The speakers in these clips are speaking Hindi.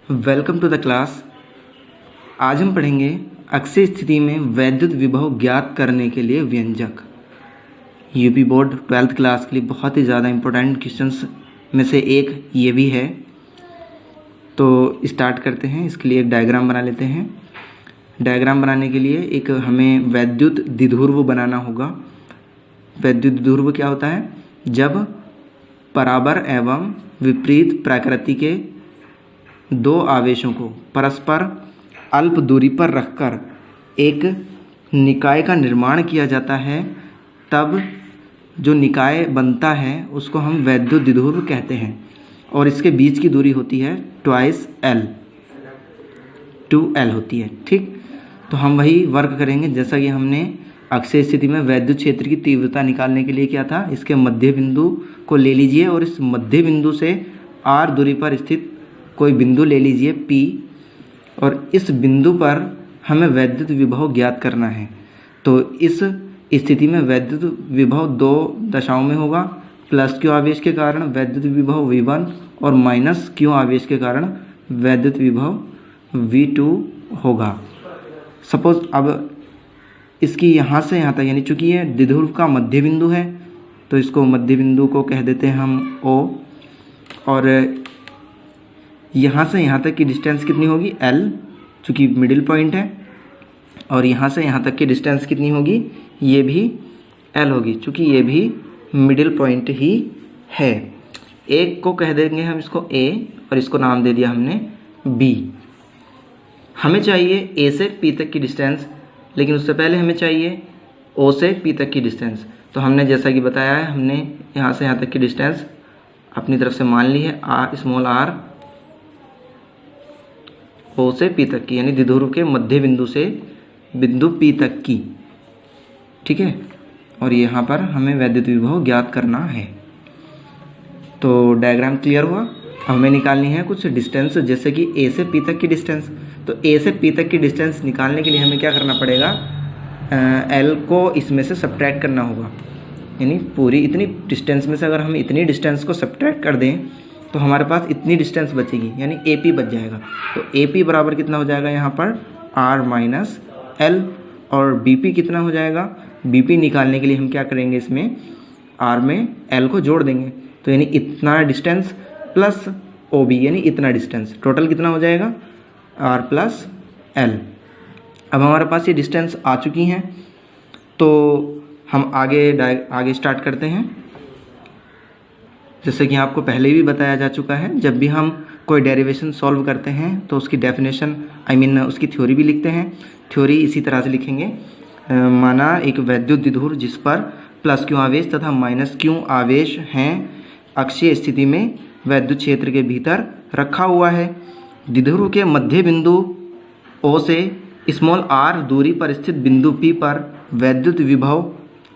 Welcome to the class. आज हम पढ़ेंगे अक्षय स्थिति में वैद्युत विभव ज्ञात करने के लिए व्यंजक। यूपी बोर्ड 12th क्लास के लिए बहुत ही ज़्यादा इम्पोर्टेंट क्वेश्चंस में से एक ये भी है। तो स्टार्ट करते हैं। इसके लिए एक डायग्राम बना लेते हैं। डायग्राम बनाने के लिए एक हमें वैद्युत द्विध्रुव बनाना होगा। वैद्युत द्विध्रुव क्या होता है? जब बराबर एवं विपरीत प्रकृति के दो आवेशों को परस्पर अल्प दूरी पर रखकर एक निकाय का निर्माण किया जाता है, तब जो निकाय बनता है उसको हम वैद्युत द्विध्रुव कहते हैं। और इसके बीच की दूरी होती है 2L होती है। ठीक, तो हम वही वर्क करेंगे जैसा कि हमने अक्षय स्थिति में वैद्युत क्षेत्र की तीव्रता निकालने के लिए किया था। इसके मध्य बिंदु को ले लीजिए और इस मध्य बिंदु से R दूरी पर स्थित कोई बिंदु ले लीजिए P, और इस बिंदु पर हमें वैद्युत विभव ज्ञात करना है। तो इस स्थिति में वैद्युत विभव दो दशाओं में होगा। प्लस Q आवेश के कारण वैद्युत विभव V1 और माइनस Q आवेश के कारण वैद्युत विभव V2 होगा। सपोज अब इसकी यहाँ से यहाँ तक, यानी चूँकि ये द्विध्रुव का मध्य बिंदु है तो इसको मध्य बिंदु को कह देते हैं हम O, और यहाँ से यहाँ तक की डिस्टेंस कितनी होगी? L, चूँकि मिडिल पॉइंट है। और यहाँ से यहाँ तक की डिस्टेंस कितनी होगी? ये भी L होगी, चूँकि ये भी मिडिल पॉइंट ही है। एक को कह देंगे हम इसको A और इसको नाम दे दिया हमने B। हमें चाहिए A से P तक की डिस्टेंस, लेकिन उससे पहले हमें चाहिए O से P तक की डिस्टेंस। तो हमने जैसा कि बताया है, हमने यहाँ से यहाँ तक की डिस्टेंस अपनी तरफ से मान ली है स्मॉल r, O से P तक की, यानी द्विध्रुव के मध्य बिंदु से बिंदु P तक की। ठीक है, और यहाँ पर हमें वैद्युत विभव ज्ञात करना है। तो डायग्राम क्लियर हुआ। हमें निकालनी है कुछ डिस्टेंस, जैसे कि A से P तक की डिस्टेंस। तो A से P तक की डिस्टेंस निकालने के लिए हमें क्या करना पड़ेगा? L को इसमें से सब्ट्रैक्ट करना होगा, यानी पूरी इतनी डिस्टेंस में से अगर हम इतनी डिस्टेंस को सब्ट्रैक्ट कर दें तो हमारे पास इतनी डिस्टेंस बचेगी, यानी AP बच जाएगा। तो AP बराबर कितना हो जाएगा यहाँ पर? R minus L। और BP कितना हो जाएगा? BP निकालने के लिए हम क्या करेंगे? इसमें R में L को जोड़ देंगे, तो यानी इतना डिस्टेंस प्लस OB, यानी इतना डिस्टेंस, टोटल कितना हो जाएगा? R plus L। अब हमारे पास ये डिस्टेंस आ चुकी हैं, तो हम आगे स्टार्ट करते हैं। जैसे कि आपको पहले भी बताया जा चुका है, जब भी हम कोई डेरिवेशन सॉल्व करते हैं तो उसकी डेफिनेशन उसकी थ्योरी भी लिखते हैं। थ्योरी इसी तरह से लिखेंगे। माना एक वैद्युत द्विध्रुव जिस पर प्लस Q आवेश तथा माइनस Q आवेश हैं, अक्षीय स्थिति में वैद्युत क्षेत्र के भीतर रखा हुआ है। द्विध्रुव के मध्य बिंदु O से स्मॉल r दूरी पर स्थित बिंदु P पर वैद्युत विभव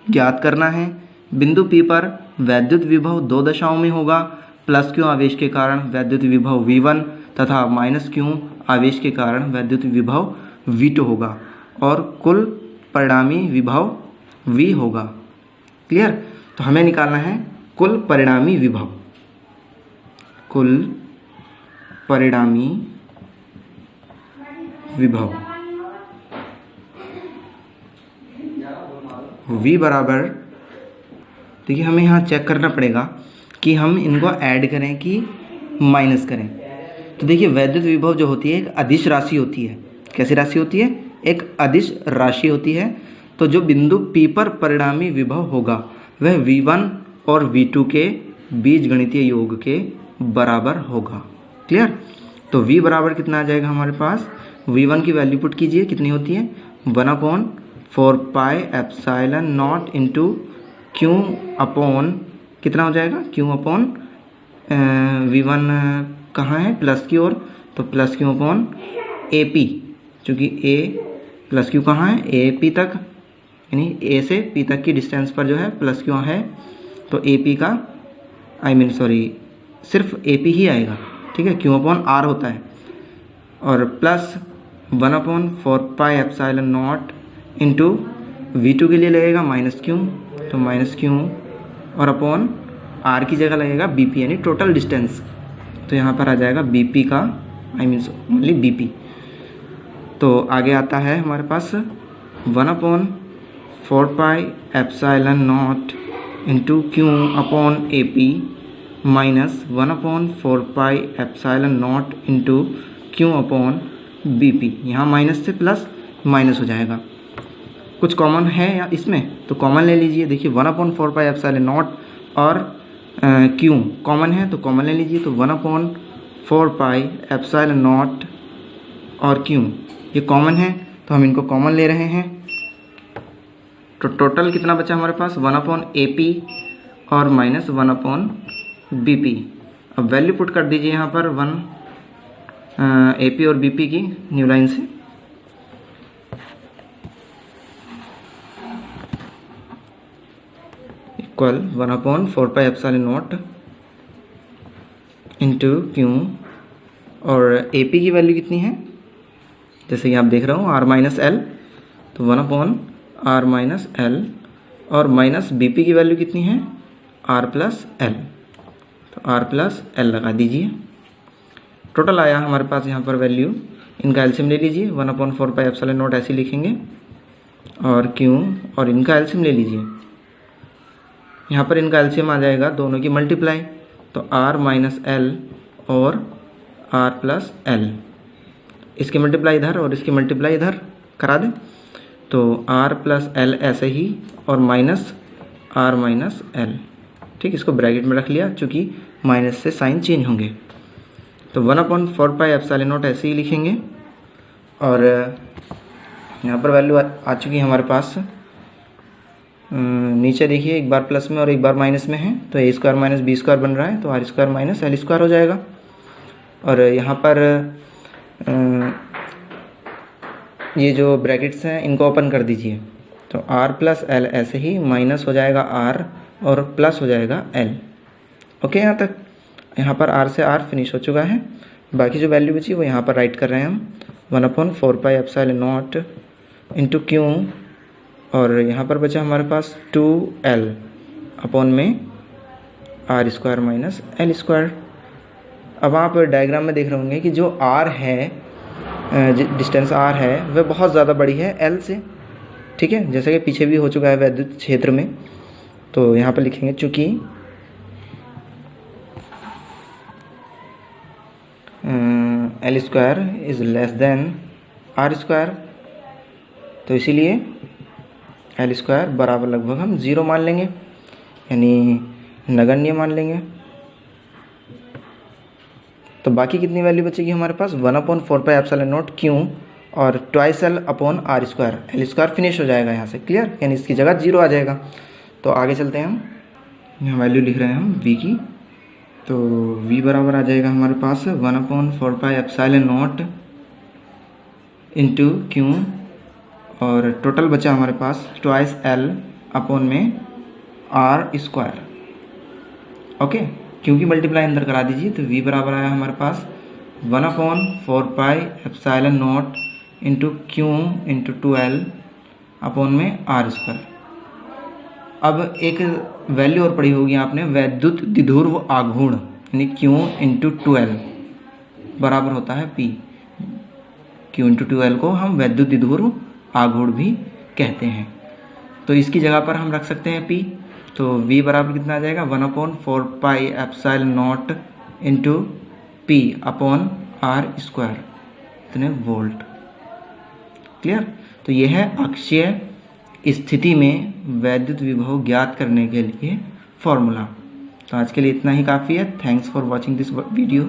ज्ञात करना है। बिंदु P पर वैद्युत विभव दो दशाओं में होगा। प्लस Q आवेश के कारण वैद्युत विभव V1 तथा माइनस Q आवेश के कारण वैद्युत विभव V2 होगा, और कुल परिणामी विभव V होगा। क्लियर? तो हमें निकालना है कुल परिणामी विभव। कुल परिणामी विभव V बराबर, देखिए हमें यहाँ चेक करना पड़ेगा कि हम इनको ऐड करें कि माइनस करें। तो देखिए वैद्युत विभव जो होती है एक अदिश राशि होती है। कैसी राशि होती है? एक अदिश राशि होती है। तो जो बिंदु P पर परिणामी विभव होगा वह V1 और V2 के बीजगणितीय योग के बराबर होगा। क्लियर? तो V बराबर कितना आ जाएगा हमारे पास? V1 की वैल्यू पुट कीजिए, कितनी होती है? 1/4 pi epsilon not into Q upon कितना हो जाएगा? Q अपॉन V1 कहाँ है? प्लस Q, और तो प्लस Q अपॉन AP, चूँकि A प्लस Q कहाँ है? AP तक, यानी A से P तक की डिस्टेंस पर जो है प्लस Q है, तो AP का सिर्फ AP ही आएगा। ठीक है, Q अपॉन R होता है, और plus 1/4 pi epsilon not into V2 के लिए लगेगा माइनस Q, तो माइनस Q, और अपॉन R की जगह लगेगा BP, यानी टोटल डिस्टेंस। तो यहाँ पर आ जाएगा BP का आई मीन्स ओनली BP। तो आगे आता है हमारे पास 1/4πε0 into Q upon AP minus 1/4πε0 into Q upon BP। यहाँ माइनस से प्लस माइनस हो जाएगा। कुछ कॉमन है या इसमें, तो कॉमन ले लीजिए। देखिए 1/4πε0 और Q कॉमन है, तो कॉमन ले लीजिए। तो 1/4πε0 और Q ये कॉमन है, तो हम इनको कॉमन ले रहे हैं। तो टोटल कितना बचा हमारे पास 1/AP और माइनस 1/BP। अब वैल्यू पुट कर दीजिए यहाँ पर 1/AP और BP की न्यू लाइन से। इक्वल 1/4πε0 इंटू Q और AP की वैल्यू कितनी है, जैसे कि आप देख रहे हो R-L, तो 1/R-L और माइनस BP की वैल्यू कितनी है R+L, तो R+L लगा दीजिए। टोटल आया हमारे पास यहाँ पर वैल्यू। इनका एलसीएम ले लीजिए, 1/4πε0 ऐसे लिखेंगे और Q और इनका एलसीएम ले लीजिए। यहाँ पर इनका एलसीएम आ जाएगा दोनों की मल्टीप्लाई, तो R-L और R+L, इसकी मल्टीप्लाई इधर और इसकी मल्टीप्लाई इधर करा दें, तो R+L ऐसे ही और माइनस R-L। ठीक, इसको ब्रैकेट में रख लिया चूँकि माइनस से साइन चेंज होंगे। तो 1/4πε0 ऐसे ही लिखेंगे और यहाँ पर वैल्यू आ चुकी है हमारे पास। नीचे देखिए एक बार प्लस में और एक बार माइनस में है, तो A² माइनस B² बन रहा है, तो R² माइनस L² हो जाएगा। और यहाँ पर ये जो ब्रैकेट्स हैं इनको ओपन कर दीजिए, तो R+L ऐसे ही माइनस हो जाएगा R और प्लस हो जाएगा L। ओके, यहाँ तक। यहाँ पर R से R फिनिश हो चुका है। बाकी जो वैल्यू बची वो यहाँ पर राइट कर रहे हैं हम, 1/4πε0 इंटू Q और यहाँ पर बचा हमारे पास 2L अपॉन में R² माइनस L²। अब आप डायग्राम में देख रहे होंगे कि जो R है, डिस्टेंस R है, वह बहुत ज़्यादा बड़ी है L से। ठीक है, जैसे कि पीछे भी हो चुका है वैद्युत क्षेत्र में। तो यहाँ पर लिखेंगे चूँकि L² is less than R², तो इसीलिए L² बराबर लगभग हम 0 मान लेंगे, यानी नगण्य मान लेंगे। तो बाकी कितनी वैल्यू बचेगी हमारे पास 1/4πε0 Q और 2L upon R²। L² finish हो जाएगा यहाँ से, क्लियर, यानी इसकी जगह 0 आ जाएगा। तो आगे चलते हैं हम, यहाँ वैल्यू लिख रहे हैं हम V की। तो V बराबर आ जाएगा हमारे पास 1/4πε0 इंटू Q और टोटल बचा हमारे पास 2L अपॉन में R²। ओके, Q की मल्टीप्लाई अंदर करा दीजिए, तो V बराबर आया हमारे पास 1/4πε0 into Q into 2L upon में R²। अब एक वैल्यू और पढ़ी होगी आपने, वैद्युत द्विध्रुव आघूर्ण, यानी Q इंटू 2L बराबर होता है P। Q इंटू 2L को हम वैद्युत द्विध्रुव आघूर्ण भी कहते हैं। तो इसकी जगह पर हम रख सकते हैं P। तो V बराबर कितना आ जाएगा 1/4πε0 इंटू P अपॉन R², इतने वोल्ट। क्लियर। तो यह है अक्षीय स्थिति में वैद्युत विभव ज्ञात करने के लिए फॉर्मूला। तो आज के लिए इतना ही काफ़ी है। Thanks for watching this video.